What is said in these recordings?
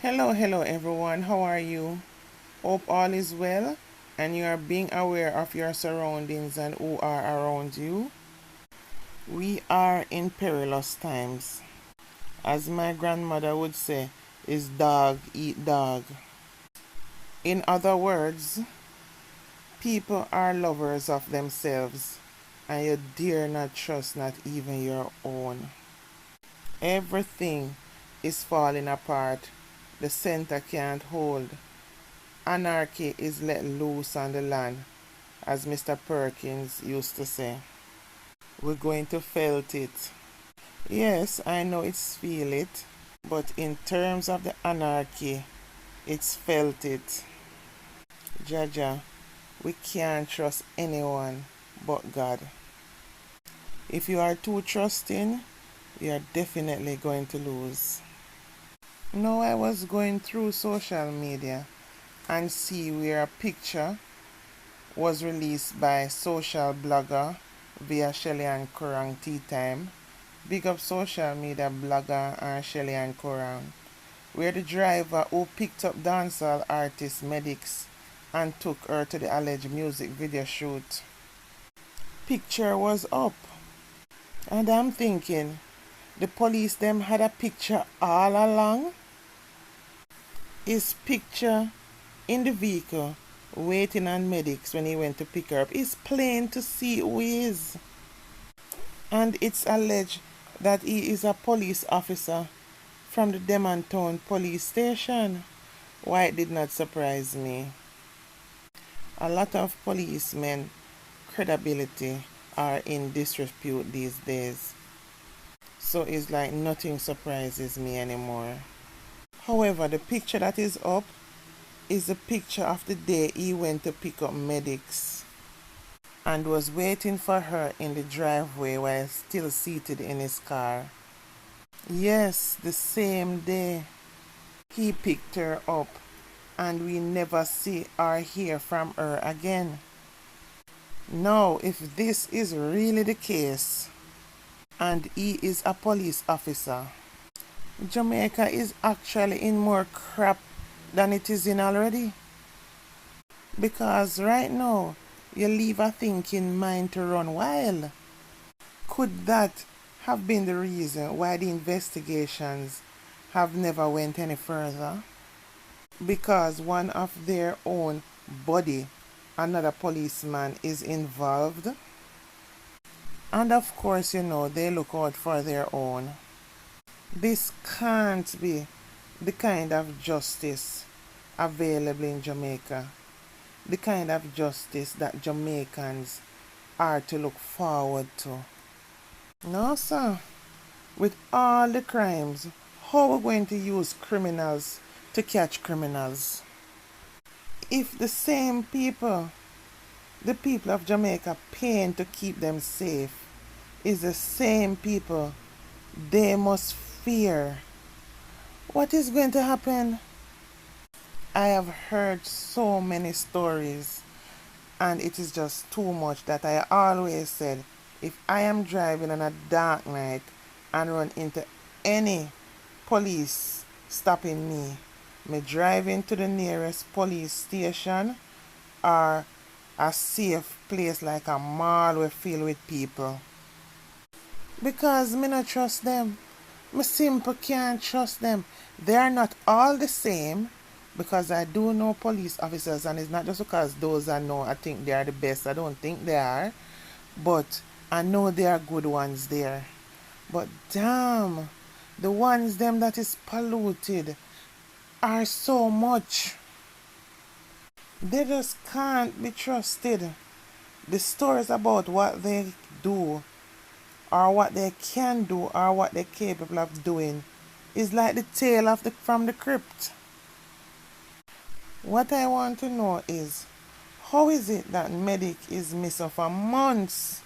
Hello everyone. How are you? Hope all is well and you are being aware of your surroundings and who are around you. We are in perilous times. As my grandmother would say, is dog eat dog. In other words, people are lovers of themselves and you dare not trust not even your own. Everything is falling apart. The center can't hold. Anarchy is let loose on the land, as Mr. Perkins used to say. We're going to felt it. Yes, I know it's feel it, but in terms of the anarchy, it's felt it. Jaja, we can't trust anyone but God. If you are too trusting, you are definitely going to lose. Now I was going through social media and see where a picture was released by social blogger via Shelly-ann Curran Tea Time. Big up social media blogger and Shelly-ann Curran, where the driver who picked up dancehall artist Medikk and took her to the alleged music video shoot. Picture was up, and I'm thinking, the police them had a picture all along? His picture in the vehicle waiting on Medikk when he went to pick her up. It's plain to see who he is. And it's alleged that he is a police officer from the Denham police station. Why it did not surprise me. A lot of policemen credibility are in disrepute these days. So it's like nothing surprises me anymore. However, the picture that is up is a picture of the day he went to pick up Medikk and was waiting for her in the driveway while still seated in his car. Yes, the same day he picked her up and we never see or hear from her again. Now, if this is really the case and he is a police officer, Jamaica is actually in more crap than it is in already. Because right now, you leave a thinking mind to run wild. Could that have been the reason why the investigations have never went any further? Because one of their own body, another policeman, is involved? And of course, they look out for their own. This can't be the kind of justice available in Jamaica. The kind of justice that Jamaicans are to look forward to. No, sir. With all the crimes, how are we going to use criminals to catch criminals? If the same people, the people of Jamaica paying to keep them safe, is the same people they must fear, what is going to happen? I have heard so many stories and it is just too much that I always said, if I am driving on a dark night and run into any police stopping me driving to the nearest police station or a safe place like a mall where filled with people. Because me not trust them. Me simple can't trust them. They are not all the same. Because I do know police officers, and it's not just because those I know I think they are the best. I don't think they are. But I know there are good ones there. But damn, the ones them that is polluted are so much. They just can't be trusted. The stories about what they do or what they can do or what they're capable of doing is like the tale of from the crypt. What I want to know is, how is it that Meddik is missing for months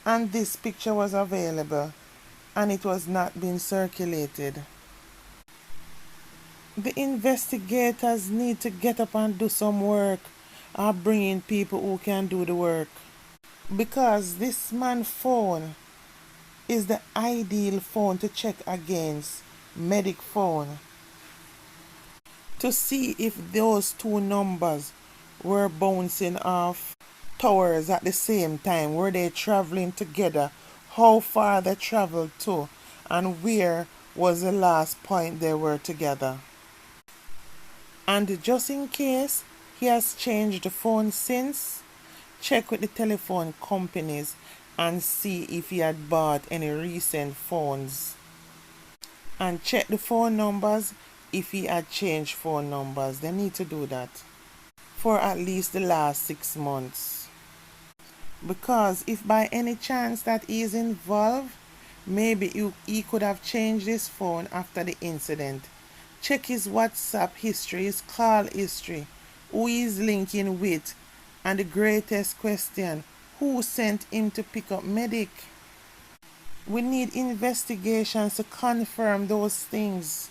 and this picture was available and it was not being circulated? The investigators need to get up and do some work or bring in people who can do the work. Because this man's phone is the ideal phone to check against Meddik phone. to see if those two numbers were bouncing off towers at the same time. Were they traveling together? How far they traveled to? And where was the last point they were together? And just in case he has changed the phone since, check with the telephone companies and see if he had bought any recent phones. And check the phone numbers if he had changed phone numbers. They need to do that for at least the last 6 months. Because if by any chance that he is involved, maybe he could have changed his phone after the incident. Check his WhatsApp history, his call history, who he is linking with, and the greatest question, who sent him to pick up Meddik? We need investigations to confirm those things.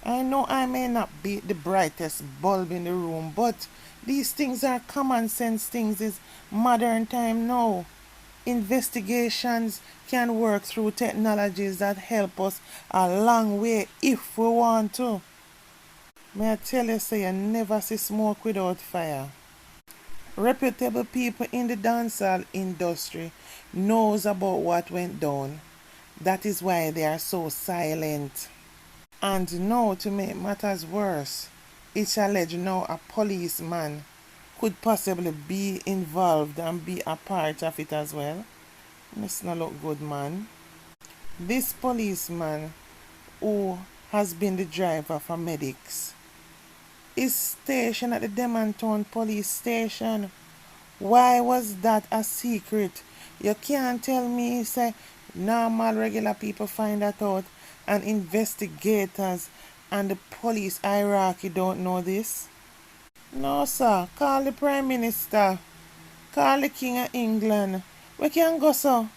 I know I may not be the brightest bulb in the room, but these things are common sense things. It's modern time now. Investigations can work through technologies that help us a long way if we want to. May I tell you, say you never see smoke without fire. Reputable people in the dancehall industry knows about what went down. That is why they are so silent. And now, to make matters worse, it's alleged now a policeman could possibly be involved and be a part of it as well. It's not look good, man. This policeman, who has been the driver for Medikk, is stationed at the Denham police station. Why was that a secret? You can't tell me, say, normal regular people find that out and investigators and the police hierarchy don't know this? No, sir. Call the Prime Minister. Call the King of England. We can go, sir.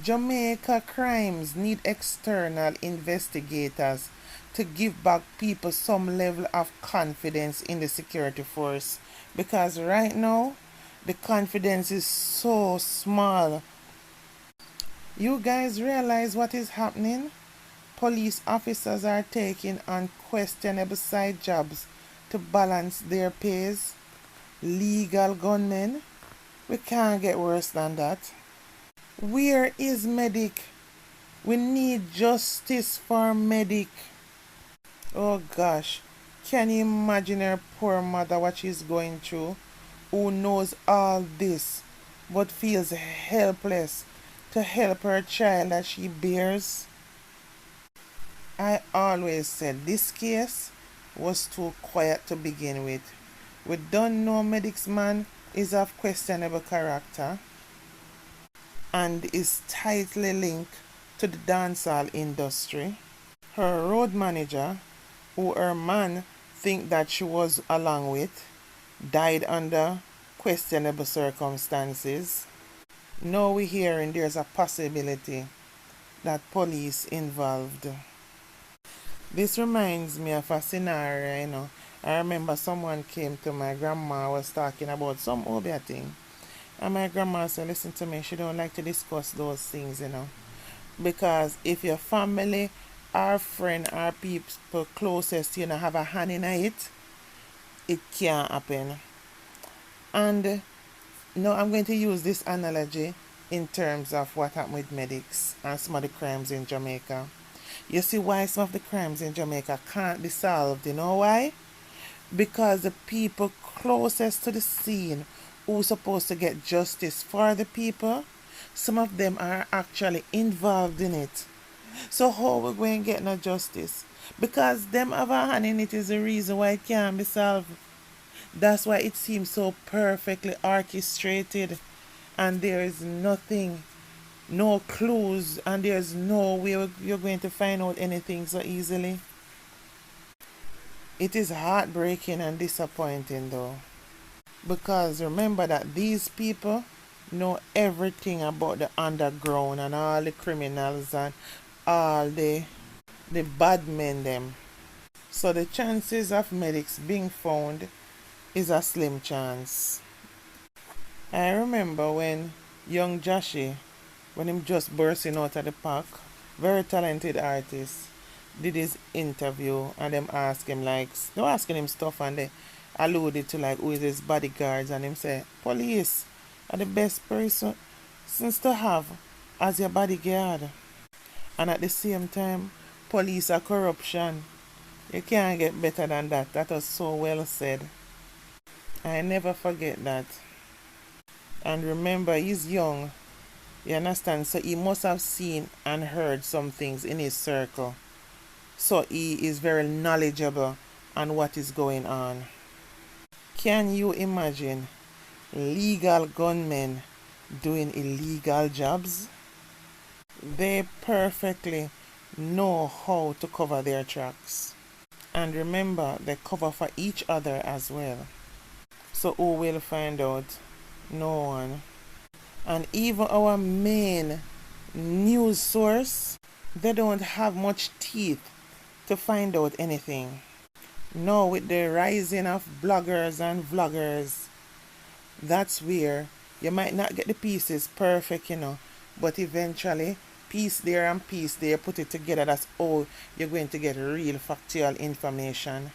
Jamaica crimes need external investigators to give back people some level of confidence in the security force. Because right now, the confidence is so small. You guys realize what is happening? Police officers are taking on questionable side jobs to balance their pays. Legal gunmen. We can't get worse than that. Where is Meddik? We need justice for Meddik. Oh gosh, can you imagine her poor mother what she's going through? Who knows all this but feels helpless to help her child that she bears? I always said this case was too quiet to begin with. We don't know Medikk's man is of questionable character and is tightly linked to the dancehall industry. Her road manager, who her man think that she was along with, died under questionable circumstances. Now we're hearing there's a possibility that police involved. This reminds me of a scenario. I remember someone came to my grandma, was talking about some obia thing. And my grandma said, listen to me, she don't like to discuss those things. Because if your family, our friend, our people closest to you have a hand in it, it can't happen. And now I'm going to use this analogy in terms of what happened with Medikk and some of the crimes in Jamaica. You see why some of the crimes in Jamaica can't be solved. You know why? Because the people closest to the scene who are supposed to get justice for the people, some of them are actually involved in it. So how we going to get no justice? Because them have a hand in it is the reason why it can't be solved. That's why it seems so perfectly orchestrated and there is nothing, no clues, and there's no way you're going to find out anything so easily. It is heartbreaking and disappointing though. Because remember that these people know everything about the underground and all the criminals and all the bad men them. So the chances of Medikk being found is a slim chance. I remember when young Joshy, when him just bursting out of the park, very talented artist, did his interview and them ask him like they were asking him stuff and they alluded to like who is his bodyguards and him say police are the best person since to have as your bodyguard. And at the same time, police are corruption. You can't get better than that. That was so well said. I never forget that. And remember, he's young. You understand? So he must have seen and heard some things in his circle. So he is very knowledgeable on what is going on. Can you imagine legal gunmen doing illegal jobs? They perfectly know how to cover their tracks. And remember, they cover for each other as well. So who will find out? No one. And even our main news source, they don't have much teeth to find out anything. Now with the rising of bloggers and vloggers, that's where you might not get the pieces perfect, but eventually piece there and piece there, put it together. That's how you're going to get real factual information.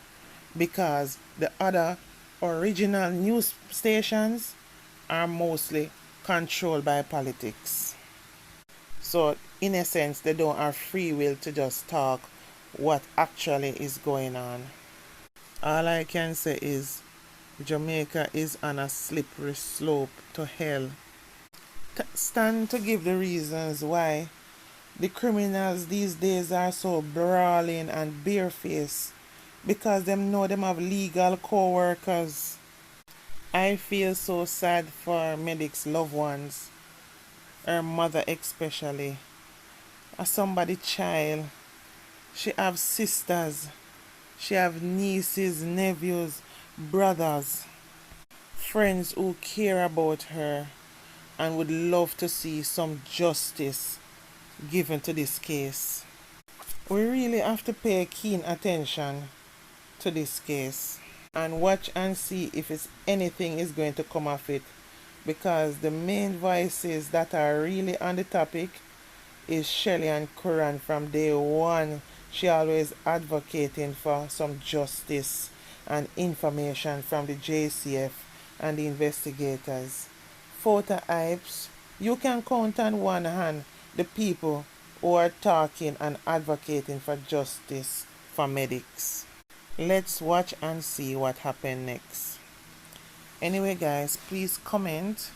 Because the other original news stations are mostly controlled by politics. So in a sense, they don't have free will to just talk what actually is going on. All I can say is Jamaica is on a slippery slope to hell. Stand to give the reasons why the criminals these days are so brawling and barefaced, because them know them have legal co-workers. I feel so sad for Medikk's loved ones, her mother especially. As somebody child, she have sisters, she have nieces, nephews, brothers, friends who care about her and would love to see some justice given to this case. We really have to pay keen attention to this case and watch and see if it's anything is going to come of it, because the main voices that are really on the topic is Shelly-ann Curran. From day one, she always advocating for some justice and information from the JCF and the investigators. Photo hypes, you can count on one hand the people who are talking and advocating for justice for medics. Let's watch and see what happens next. Anyway guys, please comment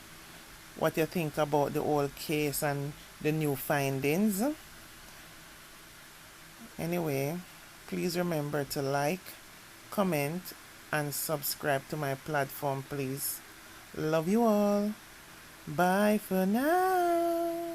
what you think about the whole case and the new findings. Anyway, please remember to like, comment and subscribe to my platform, please. Love you all. Bye for now.